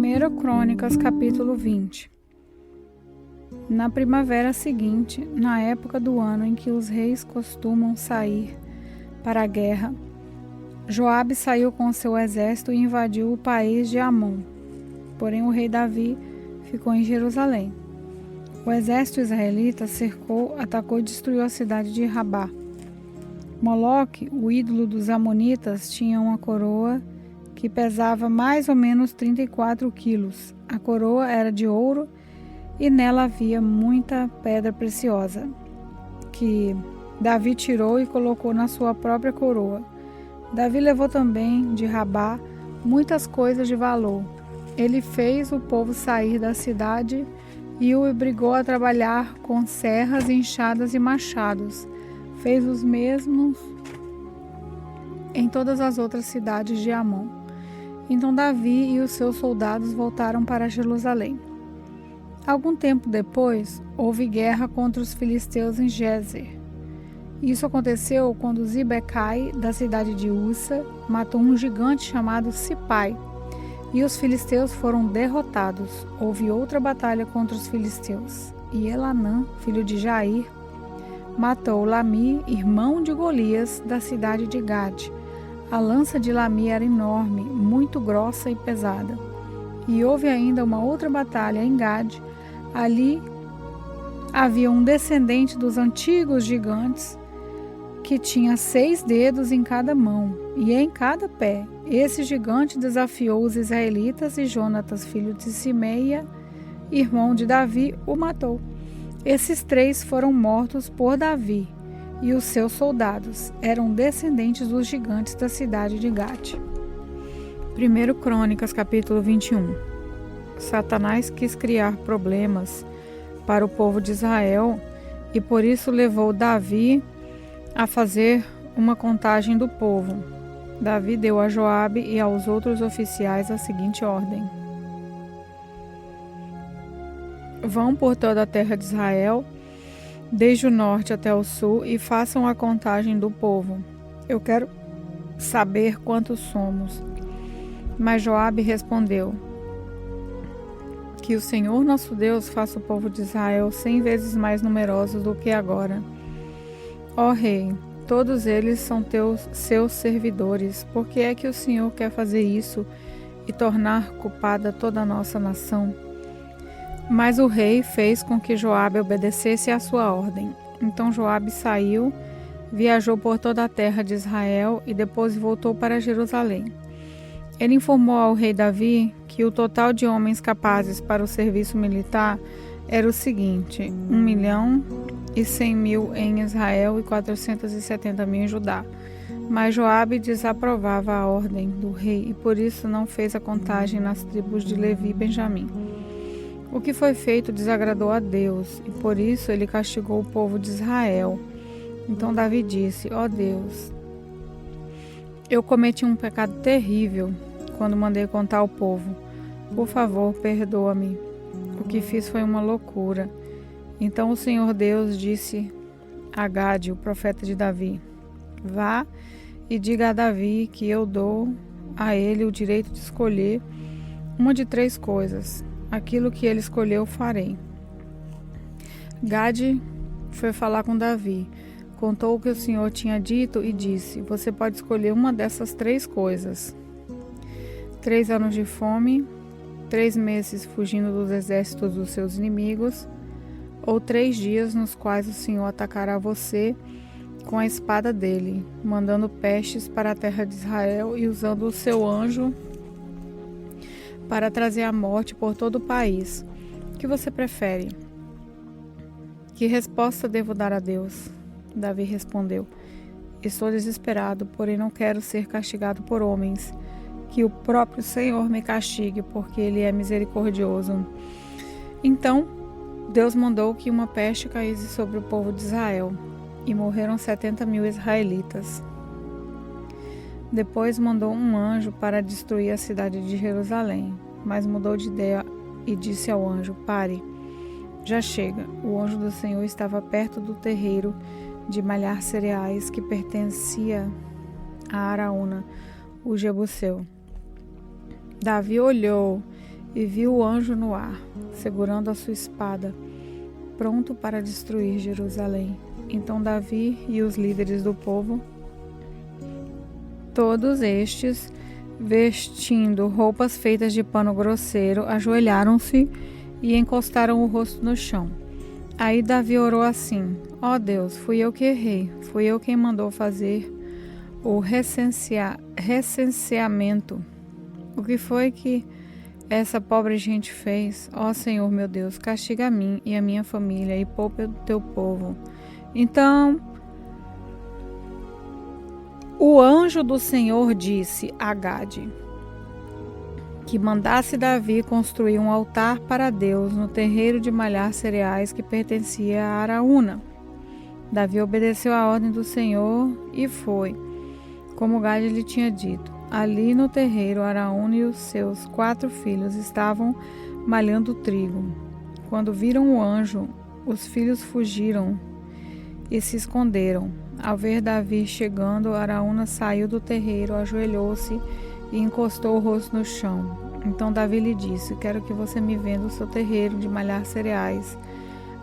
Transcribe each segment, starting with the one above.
1 Crônicas, capítulo 20. Na primavera seguinte, na época do ano em que os reis costumam sair para a guerra, Joabe saiu com seu exército e invadiu o país de Amon. Porém, o rei Davi ficou em Jerusalém. O exército israelita cercou, atacou e destruiu a cidade de Rabá. Moloque, o ídolo dos amonitas, tinha uma coroa que pesava mais ou menos 34 quilos. A coroa era de ouro e nela havia muita pedra preciosa, que Davi tirou e colocou na sua própria coroa. Davi levou também de Rabá muitas coisas de valor. Ele fez o povo sair da cidade e o obrigou a trabalhar com serras, enxadas e machados. Fez os mesmos em todas as outras cidades de Amon. Então Davi e os seus soldados voltaram para Jerusalém. Algum tempo depois, houve guerra contra os filisteus em Gezer. Isso aconteceu quando Sibecai, da cidade de Ussa, matou um gigante chamado Sipai, e os filisteus foram derrotados. Houve outra batalha contra os filisteus, e Elanã, filho de Jair, matou Lami, irmão de Golias, da cidade de Gade. A lança de Lami era enorme, muito grossa e pesada. E houve ainda uma outra batalha em Gade. Ali havia um descendente dos antigos gigantes que tinha 6 dedos em cada mão e em cada pé. Esse gigante desafiou os israelitas e Jonatas, filho de Simeia, irmão de Davi, o matou. Esses 3 foram mortos por Davi, e os seus soldados eram descendentes dos gigantes da cidade de Gate. 1 Crônicas, capítulo 21. Satanás quis criar problemas para o povo de Israel e por isso levou Davi a fazer uma contagem do povo. Davi deu a Joabe e aos outros oficiais a seguinte ordem: vão por toda a terra de Israel, desde o norte até o sul, e façam a contagem do povo. Eu quero saber quantos somos. Mas Joabe respondeu: que o Senhor nosso Deus faça o povo de Israel 100 vezes mais numerosos do que agora. Ó rei, todos eles são seus servidores. Por que é que o Senhor quer fazer isso e tornar culpada toda a nossa nação? Mas o rei fez com que Joabe obedecesse à sua ordem. Então Joabe saiu, viajou por toda a terra de Israel e depois voltou para Jerusalém. Ele informou ao rei Davi que o total de homens capazes para o serviço militar era o seguinte: 1.100.000 em Israel e 470.000 em Judá. Mas Joabe desaprovava a ordem do rei e por isso não fez a contagem nas tribos de Levi e Benjamim. O que foi feito desagradou a Deus, e por isso ele castigou o povo de Israel. Então Davi disse: ó Deus, eu cometi um pecado terrível quando mandei contar o povo. Por favor, perdoa-me. O que fiz foi uma loucura. Então o Senhor Deus disse a Gade, o profeta de Davi: vá e diga a Davi que eu dou a ele o direito de escolher uma de 3 coisas. Aquilo que ele escolheu, farei. Gade foi falar com Davi, contou o que o Senhor tinha dito e disse: você pode escolher uma dessas 3 coisas: 3 anos de fome, 3 meses fugindo dos exércitos dos seus inimigos, ou 3 dias nos quais o Senhor atacará você com a espada dele, mandando pestes para a terra de Israel e usando o seu anjo para trazer a morte por todo o país. O que você prefere? Que resposta devo dar a Deus? Davi respondeu: estou desesperado, porém não quero ser castigado por homens. Que o próprio Senhor me castigue, porque Ele é misericordioso. Então Deus mandou que uma peste caísse sobre o povo de Israel, e morreram 70.000 israelitas. Depois mandou um anjo para destruir a cidade de Jerusalém, mas mudou de ideia e disse ao anjo: pare, já chega. O anjo do Senhor estava perto do terreiro de malhar cereais que pertencia a Araúna, o Jebuseu. Davi olhou e viu o anjo no ar, segurando a sua espada, pronto para destruir Jerusalém. Então Davi e os líderes do povo, todos estes vestindo roupas feitas de pano grosseiro, ajoelharam-se e encostaram o rosto no chão. Aí Davi orou assim: ó Deus, fui eu que errei, fui eu quem mandou fazer o recenseamento. O que foi que essa pobre gente fez? Ó Senhor meu Deus, castiga a mim e a minha família e poupa o teu povo. Então o anjo do Senhor disse a Gade que mandasse Davi construir um altar para Deus no terreiro de malhar cereais que pertencia a Araúna. Davi obedeceu à ordem do Senhor e foi, como Gade lhe tinha dito. Ali no terreiro, Araúna e os seus 4 filhos estavam malhando trigo. Quando viram o anjo, os filhos fugiram e se esconderam. Ao ver Davi chegando, Araúna saiu do terreiro, ajoelhou-se e encostou o rosto no chão. Então Davi lhe disse: quero que você me venda o seu terreiro de malhar cereais,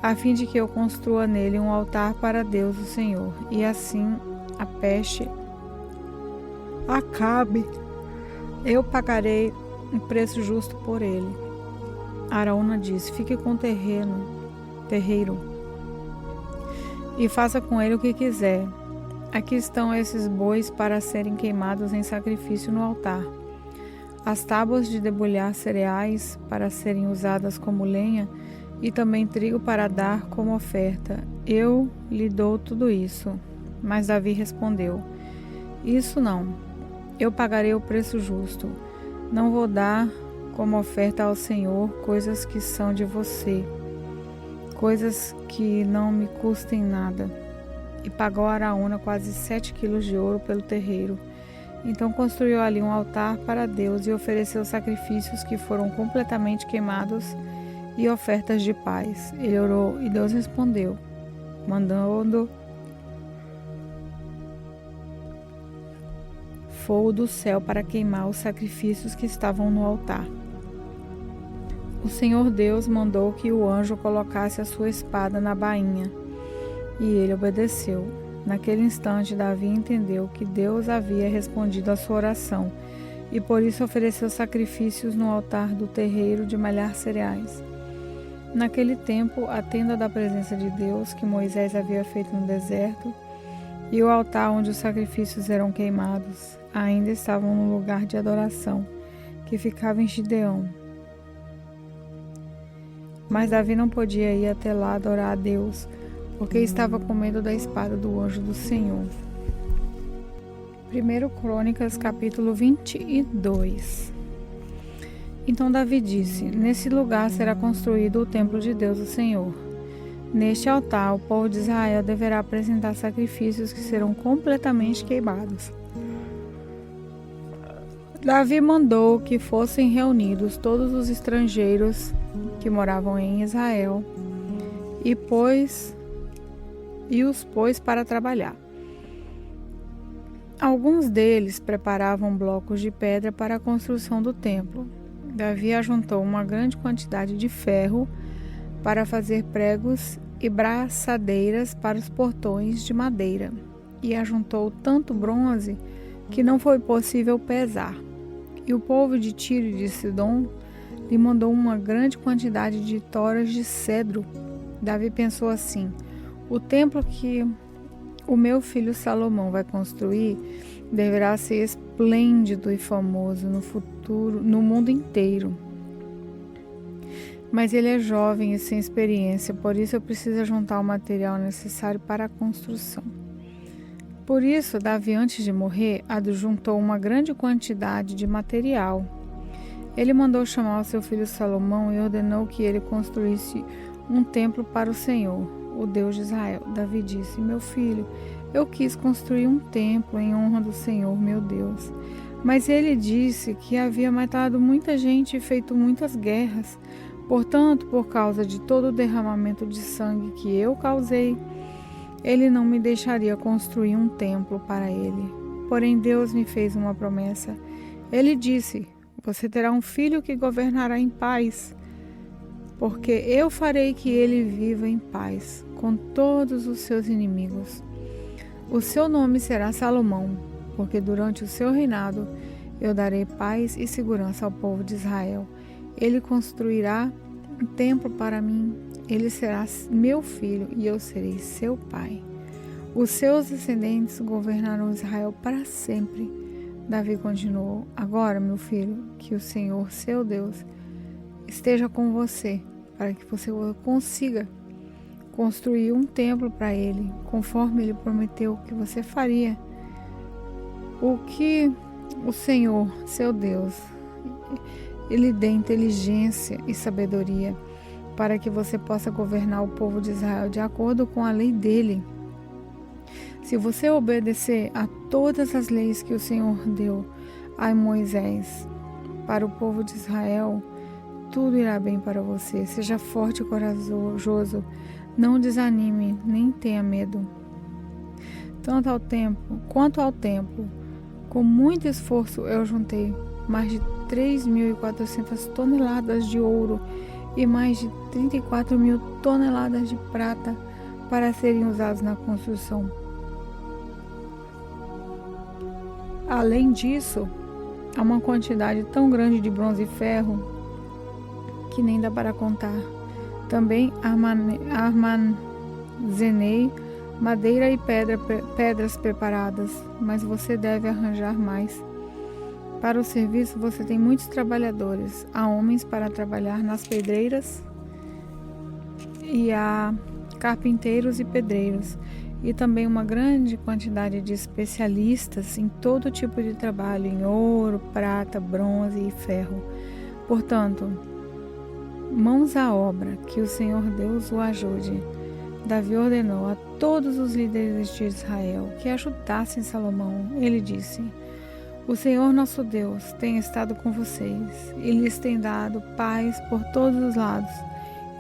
a fim de que eu construa nele um altar para Deus, o Senhor, e assim a peste acabe. Eu pagarei um preço justo por ele. Araúna disse: fique com o terreiro, e faça com ele o que quiser. Aqui estão esses bois para serem queimados em sacrifício no altar. As tábuas de debulhar cereais para serem usadas como lenha e também trigo para dar como oferta. Eu lhe dou tudo isso. Mas Davi respondeu: isso não. Eu pagarei o preço justo. Não vou dar como oferta ao Senhor coisas que são de você, coisas que não me custem nada. E pagou a Araúna quase 7 quilos de ouro pelo terreiro. Então construiu ali um altar para Deus e ofereceu sacrifícios que foram completamente queimados e ofertas de paz. Ele orou e Deus respondeu, mandando fogo do céu para queimar os sacrifícios que estavam no altar. O Senhor Deus mandou que o anjo colocasse a sua espada na bainha, e ele obedeceu. Naquele instante, Davi entendeu que Deus havia respondido à sua oração, e por isso ofereceu sacrifícios no altar do terreiro de malhar cereais. Naquele tempo, a tenda da presença de Deus, que Moisés havia feito no deserto, e o altar onde os sacrifícios eram queimados, ainda estavam no lugar de adoração, que ficava em Gideão. Mas Davi não podia ir até lá adorar a Deus, porque estava com medo da espada do anjo do Senhor. 1 Crônicas, capítulo 22. Então Davi disse: nesse lugar será construído o templo de Deus, o Senhor. Neste altar, o povo de Israel deverá apresentar sacrifícios que serão completamente queimados. Davi mandou que fossem reunidos todos os estrangeiros que moravam em Israel e os pôs para trabalhar. Alguns deles preparavam blocos de pedra para a construção do templo. Davi ajuntou uma grande quantidade de ferro para fazer pregos e braçadeiras para os portões de madeira, e ajuntou tanto bronze que não foi possível pesar. E o povo de Tiro e de Sidom lhe mandou uma grande quantidade de toras de cedro. Davi pensou assim: o templo que o meu filho Salomão vai construir deverá ser esplêndido e famoso no futuro, no mundo inteiro. Mas ele é jovem e sem experiência, por isso eu preciso juntar o material necessário para a construção. Por isso, Davi, antes de morrer, adjuntou uma grande quantidade de material. Ele mandou chamar o seu filho Salomão e ordenou que ele construísse um templo para o Senhor, o Deus de Israel. Davi disse: meu filho, eu quis construir um templo em honra do Senhor, meu Deus. Mas ele disse que havia matado muita gente e feito muitas guerras. Portanto, por causa de todo o derramamento de sangue que eu causei, ele não me deixaria construir um templo para ele. Porém, Deus me fez uma promessa. Ele disse: Você terá um filho que governará em paz, porque eu farei que ele viva em paz com todos os seus inimigos. O seu nome será Salomão, porque durante o seu reinado eu darei paz e segurança ao povo de Israel. Ele construirá um templo para mim, ele será meu filho e eu serei seu pai. Os seus descendentes governarão Israel para sempre. Davi continuou: agora, meu filho, que o Senhor, seu Deus, esteja com você, para que você consiga construir um templo para ele, conforme ele prometeu que você faria. O que o Senhor, seu Deus, ele dê inteligência e sabedoria para que você possa governar o povo de Israel de acordo com a lei dele. Se você obedecer a todas as leis que o Senhor deu a Moisés para o povo de Israel, tudo irá bem para você. Seja forte e corajoso, não desanime, nem tenha medo. Quanto ao tempo, com muito esforço eu juntei mais de 3.400 toneladas de ouro e mais de 34.000 toneladas de prata para serem usados na construção. Além disso, há uma quantidade tão grande de bronze e ferro que nem dá para contar. Também armazenei madeira e pedras preparadas, mas você deve arranjar mais. Para o serviço você tem muitos trabalhadores. Há homens para trabalhar nas pedreiras e há carpinteiros e pedreiros, e também uma grande quantidade de especialistas em todo tipo de trabalho, em ouro, prata, bronze e ferro. Portanto, mãos à obra, que o Senhor Deus o ajude. Davi ordenou a todos os líderes de Israel que ajudassem Salomão. Ele disse: o Senhor nosso Deus tem estado com vocês e lhes tem dado paz por todos os lados.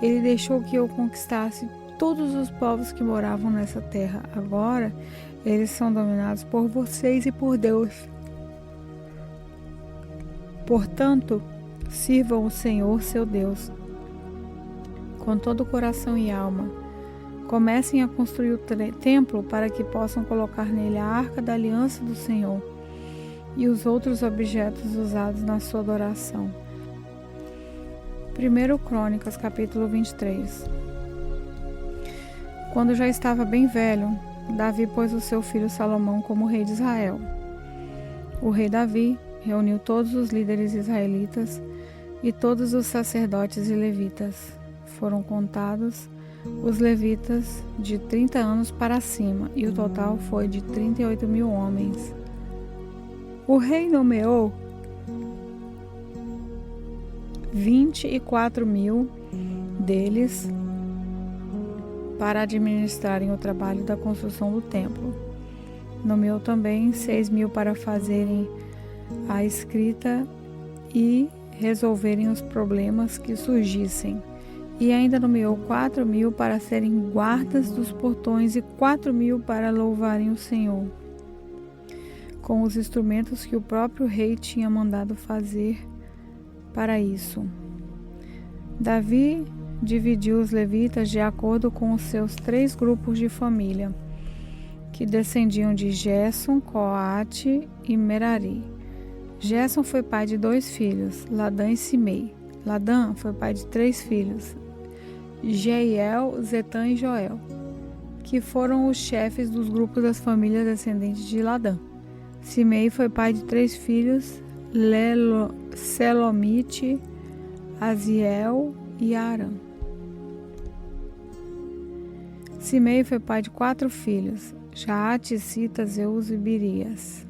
Ele deixou que eu conquistasse todos os povos que moravam nessa terra. Agora eles são dominados por vocês e por Deus. Portanto, sirvam o Senhor seu Deus com todo o coração e alma. Comecem a construir o templo para que possam colocar nele a arca da aliança do Senhor e os outros objetos usados na sua adoração. 1 Crônicas, capítulo 23. Quando já estava bem velho, Davi pôs o seu filho Salomão como rei de Israel. O rei Davi reuniu todos os líderes israelitas e todos os sacerdotes e levitas. Foram contados os levitas de 30 anos para cima, e o total foi de 38.000 homens. O rei nomeou 24.000 deles para administrarem o trabalho da construção do templo. Nomeou também 6.000 para fazerem a escrita e resolverem os problemas que surgissem. E ainda nomeou 4.000 para serem guardas dos portões e 4.000 para louvarem o Senhor, com os instrumentos que o próprio rei tinha mandado fazer para isso. Davi dividiu os levitas de acordo com os seus 3 grupos de família, que descendiam de Gerson, Coate e Merari. Gerson foi pai de 2 filhos, Ladã e Simei. Ladã foi pai de 3 filhos, Jeiel, Zetã e Joel, que foram os chefes dos grupos das famílias descendentes de Ladã. Simei foi pai de 3 filhos, Selomite, Aziel e Arã. Simei foi pai de 4 filhos, Jaate, Cita, Zeus e Berias.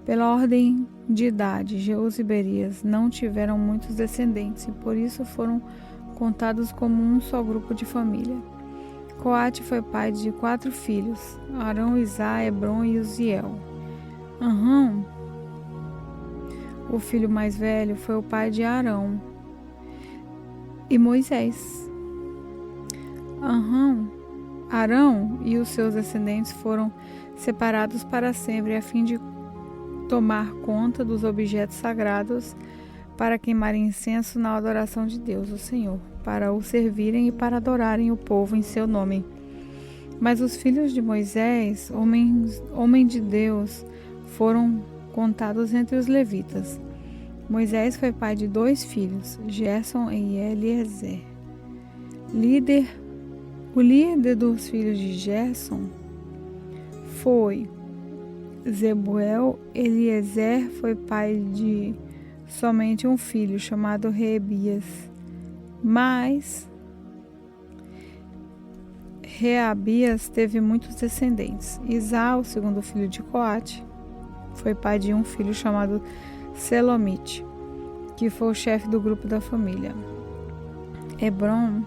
Pela ordem de idade, Jeus e Berias não tiveram muitos descendentes e por isso foram contados como um só grupo de família. Coate foi pai de 4 filhos, Arão, Isá, Hebron e Uziel. Arão, o filho mais velho, foi o pai de Arão e Moisés. Arão e os seus descendentes foram separados para sempre, a fim de tomar conta dos objetos sagrados para queimar incenso na adoração de Deus, o Senhor, para o servirem e para adorarem o povo em seu nome. Mas os filhos de Moisés, homem de Deus, foram contados entre os levitas. Moisés foi pai de 2 filhos, Gerson e Eliezer. O líder dos filhos de Gerson foi Zebuel. Eliezer foi pai de somente um filho, chamado Reabias. Mas Reabias teve muitos descendentes. Isá, o segundo filho de Coate, foi pai de um filho chamado Selomite, que foi o chefe do grupo da família. Hebron,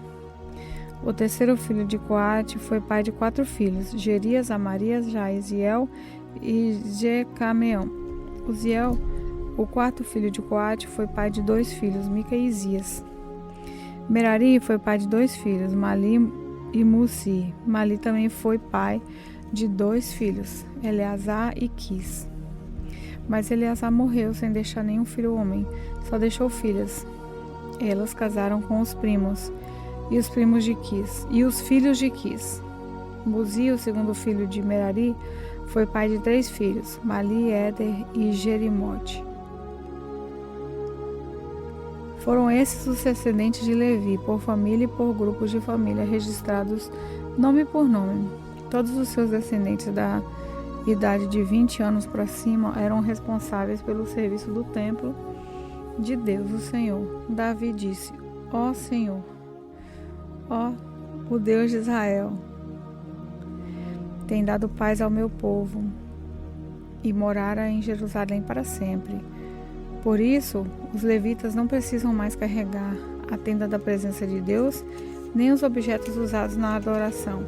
o terceiro filho de Coate, foi pai de 4 filhos, Gerias, Amarias, Jaziel e Jecameão. Uziel, o quarto filho de Coate, foi pai de 2 filhos, Mica e Isias. Merari foi pai de 2 filhos, Mali e Musi. Mali também foi pai de 2 filhos, Eleazar e Quis. Mas Eleazar morreu sem deixar nenhum filho homem, só deixou filhas. Elas casaram com os primos e os primos de Quis, e os filhos de Quis. Muzi, o segundo filho de Merari, foi pai de 3 filhos, Mali, Éder e Jerimote. Foram esses os descendentes de Levi, por família e por grupos de família, registrados nome por nome. Todos os seus descendentes da idade de 20 anos para cima eram responsáveis pelo serviço do templo de Deus, o Senhor. Davi disse: Ó Senhor, ó o Deus de Israel, tem dado paz ao meu povo e morara em Jerusalém para sempre. Por isso, os levitas não precisam mais carregar a tenda da presença de Deus, nem os objetos usados na adoração.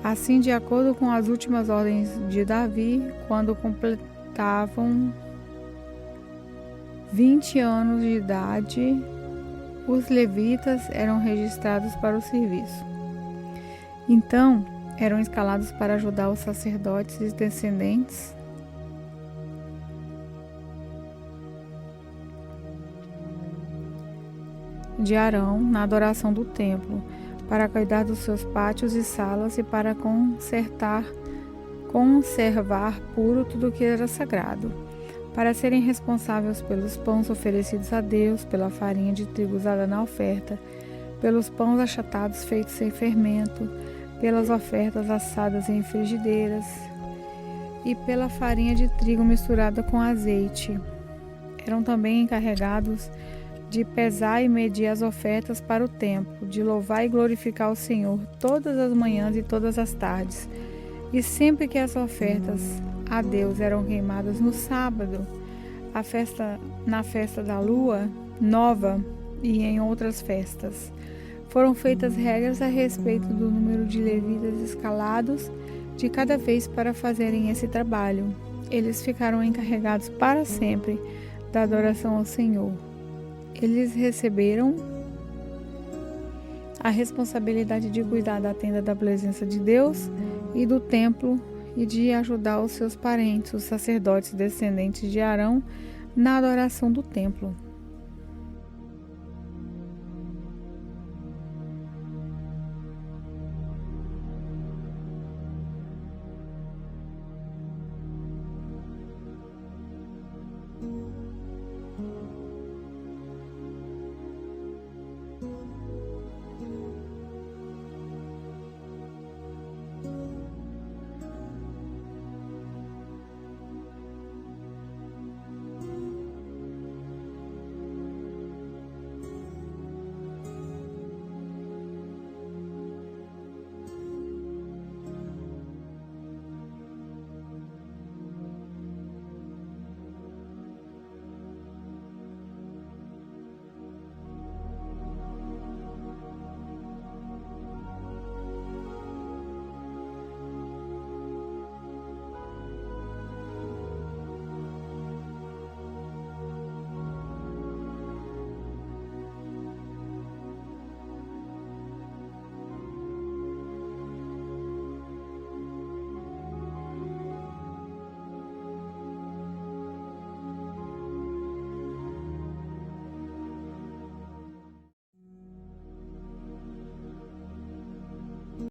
Assim, de acordo com as últimas ordens de Davi, quando completavam 20 anos de idade, os levitas eram registrados para o serviço. Então, eram escalados para ajudar os sacerdotes e descendentes de Arão na adoração do templo, para cuidar dos seus pátios e salas e para conservar puro tudo que era sagrado, para serem responsáveis pelos pães oferecidos a Deus, pela farinha de trigo usada na oferta, pelos pães achatados feitos sem fermento, pelas ofertas assadas em frigideiras e pela farinha de trigo misturada com azeite. Eram também encarregados de pesar e medir as ofertas para o templo, de louvar e glorificar o Senhor todas as manhãs e todas as tardes. E sempre que as ofertas a Deus eram queimadas no sábado, na festa da lua nova e em outras festas, foram feitas regras a respeito do número de levitas escalados de cada vez para fazerem esse trabalho. Eles ficaram encarregados para sempre da adoração ao Senhor. Eles receberam a responsabilidade de cuidar da tenda da presença de Deus e do templo e de ajudar os seus parentes, os sacerdotes descendentes de Arão, na adoração do templo.